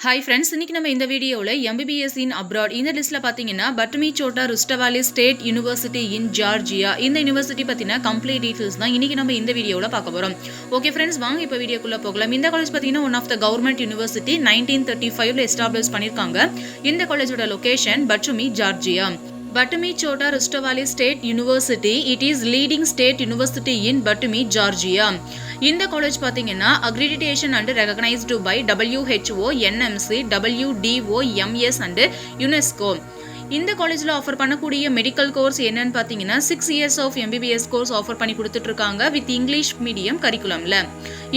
Hi friends, இன்னைக்கு நம்ம இந்த வீடியோவில் MBBS இன் அப்ராட் இந்த லிஸ்ட்டில் பார்த்தீங்கன்னா Batumi Shota Rustaveli state university in Georgia இந்த யூனிவர்சிட்டி பற்றின கம்ப்ளீட் டீட்டெயில்ஸ் தான் இன்னைக்கு நம்ம இந்த வீடியோவில் பார்க்க போகிறோம். ஓகே ஃப்ரெண்ட்ஸ், வாங்க இப்போ வீடியோக்குள்ளே போகலாம். இந்த காலேஜ் பார்த்தீங்கன்னா one of the government university 1935 establish பண்ணியிருக்காங்க. இந்த காலேஜோட location Batumi Georgia. Batumi Chota Rustavali State University, it is leading state university in Batumi, Georgia. இந்த காலேஜ் பார்த்தீங்கன்னா accreditation and recognized by WHO, NMC, WDO, MS and UNESCO. இந்த காலேஜில் offer பண்ணக்கூடிய medical course என்னன்னு பார்த்தீங்கன்னா 6 years of MBBS course offer பண்ணி கொடுத்துட்ருக்காங்க with English medium கரிக்குலமில்.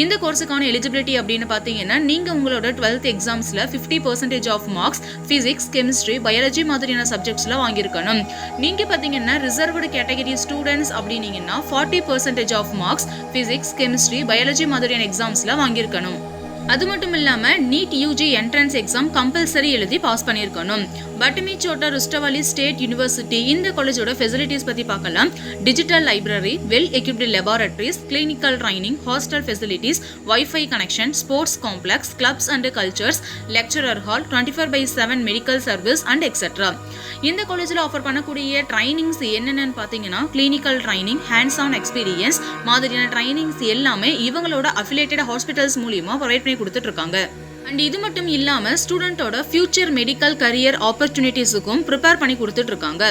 இந்த கோர்ஸுக்கான எலிஜிபிலிட்டி அப்படின்னு பார்த்தீங்கன்னா நீங்கள் உங்களோட 12th எக்ஸாம்ஸில் 50% of marks physics, chemistry, biology மாதிரியான சப்ஜெக்ட்ஸில் வாங்கியிருக்கணும். நீங்கள் பார்த்தீங்கன்னா ரிசர்வ்டு கேட்டகரி ஸ்டூடெண்ட்ஸ் அப்படின்னீங்கன்னா 40% of marks physics, chemistry, biology மாதிரியான எக்ஸாம்ஸில் வாங்கியிருக்கணும். அது மட்டும் இல்லாமல் NEET UG entrance exam compulsory எழுதி பாஸ் பண்ணியிருக்கணும். Batumi Shota Rustaveli state university இந்த காலேஜோட ஃபெசிலிட்டிஸ் பற்றி பார்க்கலாம். Digital library, well equipped laboratories, clinical training, hostel facilities, wifi connection, sports complex, clubs and cultures, lecturer hall, 24/7 medical service and etcetera. இந்த காலேஜில் offer பண்ணக்கூடிய trainings என்னென்னு பார்த்தீங்கன்னா clinical training, hands on experience மாதிரியான ட்ரைனிங்ஸ் எல்லாமே இவங்களோட அஃபிலியேட்டட் ஹாஸ்பிட்டல்ஸ் மூலியமாக provide பண்ணி கொடுத்துட்ருக்காங்க. அண்ட் இது மட்டும் இல்லாமல் ஸ்டூடெண்ட்டோட ஃபியூச்சர் மெடிக்கல் கரியர் ஆப்பர்ச்சுனிட்டிஸுக்கும் ப்ரிப்பேர் பண்ணி கொடுத்துட்ருக்காங்க.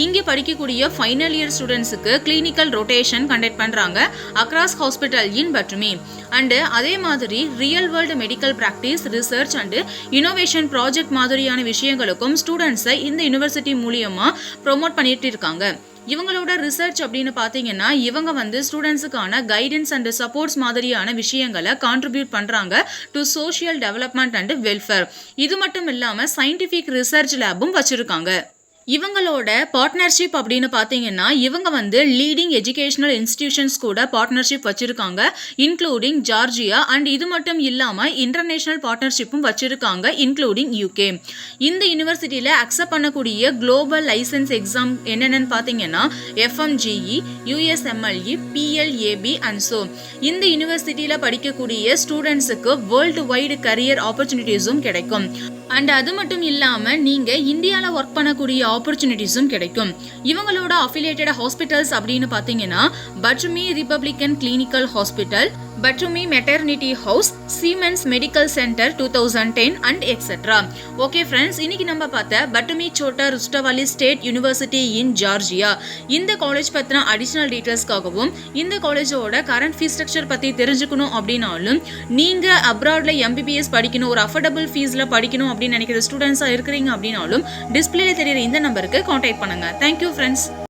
இங்கே படிக்கக்கூடிய ஃபைனல் இயர் ஸ்டூடெண்ட்ஸுக்கு கிளினிக்கல் ரொட்டேஷன் கண்டக்ட் பண்ணுறாங்க அக்ராஸ் ஹாஸ்பிட்டல் இன் பட்டமி. அண்டு அதே மாதிரி real world medical practice, research and innovation project மாதிரியான விஷயங்களுக்கும் ஸ்டூடெண்ட்ஸை இந்த யூனிவர்சிட்டி மூலியமாக ப்ரொமோட் பண்ணிட்டு இருக்காங்க. இவங்களோட ரிசர்ச் அப்படின்னு பார்த்தீங்கன்னா இவங்க ஸ்டூடெண்ட்ஸுக்கான கைடன்ஸ் அண்ட் சப்போர்ட்ஸ் மாதிரியான விஷயங்களை கான்ட்ரிபியூட் பண்ணுறாங்க to social development and welfare. இது மட்டும் இல்லாமல் சயின்டிஃபிக் ரிசர்ச் லேபும் வச்சுருக்காங்க. இவங்களோட பார்ட்னர்ஷிப் அப்படின்னு பார்த்தீங்கன்னா இவங்க லீடிங் எஜுகேஷனல் இன்ஸ்டிடியூஷன்ஸ் கூட பார்ட்னர்ஷிப் வச்சுருக்காங்க, இன்க்ளூடிங் ஜார்ஜியா. அண்ட் இது மட்டும் இல்லாமல் இன்டர்நேஷ்னல் பார்ட்னர்ஷிப்பும் வச்சுருக்காங்க, இன்க்ளூடிங் UK. இந்த யூனிவர்சிட்டியில் அக்செப்ட் பண்ணக்கூடிய குளோபல் லைசன்ஸ் எக்ஸாம் என்னென்னு பார்த்தீங்கன்னா FMGE, USMLE, PLAB and so. இந்த யூனிவர்சிட்டியில் படிக்கக்கூடிய ஸ்டூடெண்ட்ஸுக்கு வேர்ல்டு வைடு கரியர் ஆப்பர்ச்சுனிட்டிஸும் கிடைக்கும். அண்ட் அது மட்டும் இல்லாமல் நீங்கள் இந்தியாவில் ஒர்க் பண்ணக்கூடிய ஆப்பர்ச்சுனிட்டிஸும் கிடைக்கும். இவங்களோட அஃபிலியேட்டட் ஹாஸ்பிட்டல்ஸ் அப்படின்னு பார்த்தீங்கன்னா Batumi republican clinical hospital, Batumi maternity house, Siemens medical centre 2010 and etcetera. Okay friends, இன்னைக்கு நம்ம பார்த்த Batumi Shota Rustaveli state university in Georgia இந்த காலேஜ் பற்றின அடிஷ்னல் டீட்டெயில்ஸ்க்காகவும் இந்த காலேஜோட கரண்ட் ஃபீஸ் ஸ்ட்ரக்சர் பற்றி தெரிஞ்சுக்கணும் அப்படின்னாலும் நீங்கள் அப்ராடில் MBBS படிக்கணும், ஒரு அஃபோர்டபுள் ஃபீஸில் படிக்கணும் அப்படின்னு நினைக்கிற ஸ்டூடெண்ட்ஸாக இருக்கிறீங்க அப்படின்னாலும் டிஸ்பிளேல தெரியுற இந்த நம்பருக்கு கான்டாக்ட் பண்ணுங்கள். Thank you friends.